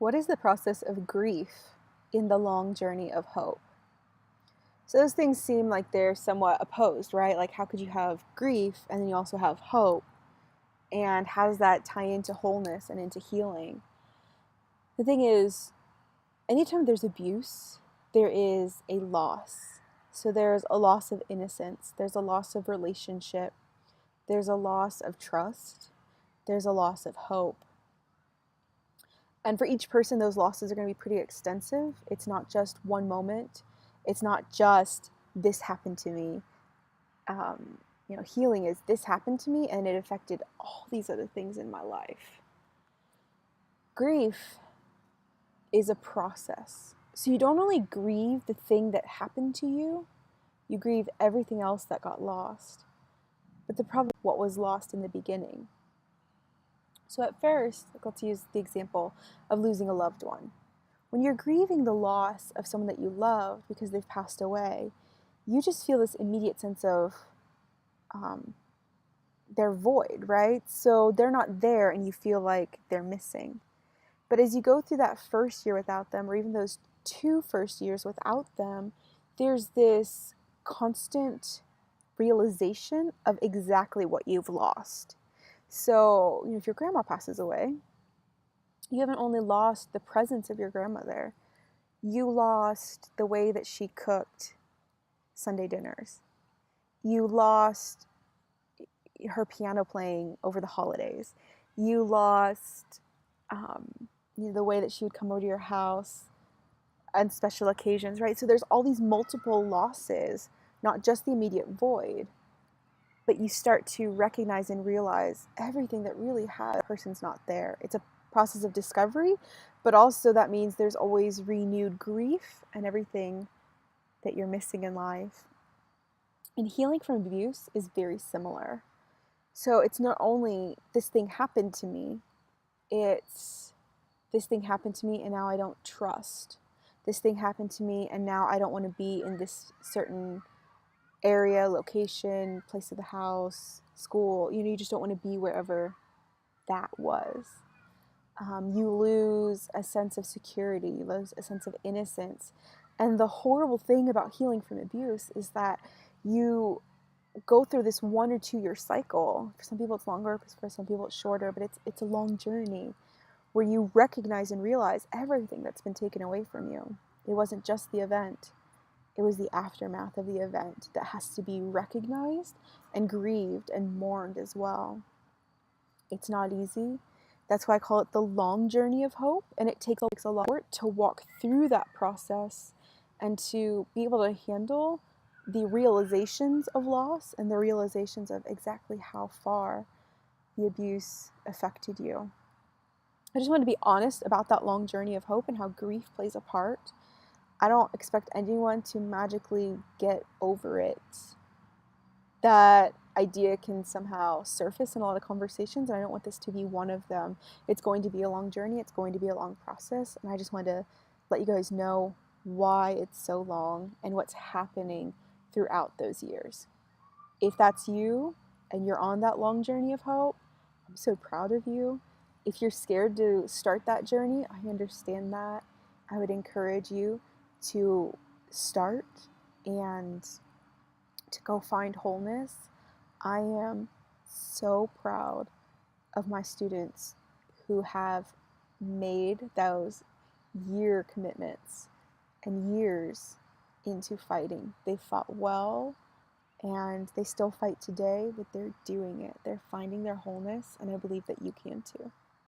What is the process of grief in the long journey of hope? So those things seem like they're somewhat opposed, right? Like, how could you have grief and then you also have hope? And how does that tie into wholeness and into healing? The thing is, anytime there's abuse, there is a loss. So there's a loss of innocence, there's a loss of relationship, there's a loss of trust, there's a loss of hope. And for each person, those losses are going to be pretty extensive. It's not just one moment. It's not just this happened to me. Healing is this happened to me and it affected all these other things in my life. Grief is a process. So you don't only grieve the thing that happened to you, you grieve everything else that got lost. But the problem is what was lost in the beginning. So at first, let's use the example of losing a loved one. When you're grieving the loss of someone that you love because they've passed away, you just feel this immediate sense of they're void, right? So they're not there and you feel like they're missing. But as you go through that first year without them, or even those 2 first years without them, there's this constant realization of exactly what you've lost. So, if your grandma passes away, you haven't only lost the presence of your grandmother, you lost the way that she cooked Sunday dinners. You lost her piano playing over the holidays. You lost the way that she would come over to your house on special occasions, right? So there's all these multiple losses, not just the immediate void, but you start to recognize and realize everything that really has a person's not there. It's a process of discovery, but also that means there's always renewed grief and everything that you're missing in life. And healing from abuse is very similar. So it's not only this thing happened to me, it's this thing happened to me and now I don't trust. This thing happened to me and now I don't want to be in this certain area, location, place of the house, school. You just don't want to be wherever that was. You lose a sense of security, you lose a sense of innocence. And the horrible thing about healing from abuse is that you go through this 1 or 2 year cycle. For some people it's longer, for some people it's shorter, but it's a long journey where you recognize and realize everything that's been taken away from you. It wasn't just the event. It was the aftermath of the event that has to be recognized and grieved and mourned as well. It's not easy. That's why I call it the long journey of hope, and it takes a lot of work to walk through that process and to be able to handle the realizations of loss and the realizations of exactly how far the abuse affected you. I just want to be honest about that long journey of hope and how grief plays a part. I don't expect anyone to magically get over it. That idea can somehow surface in a lot of conversations, and I don't want this to be one of them. It's going to be a long journey, it's going to be a long process, and I just wanted to let you guys know why it's so long and what's happening throughout those years. If that's you and you're on that long journey of hope, I'm so proud of you. If you're scared to start that journey, I understand that. I would encourage you to start and to go find wholeness. I am so proud of my students who have made those year commitments and years into fighting. They fought well and they still fight today, but they're doing it. They're finding their wholeness, and I believe that you can too.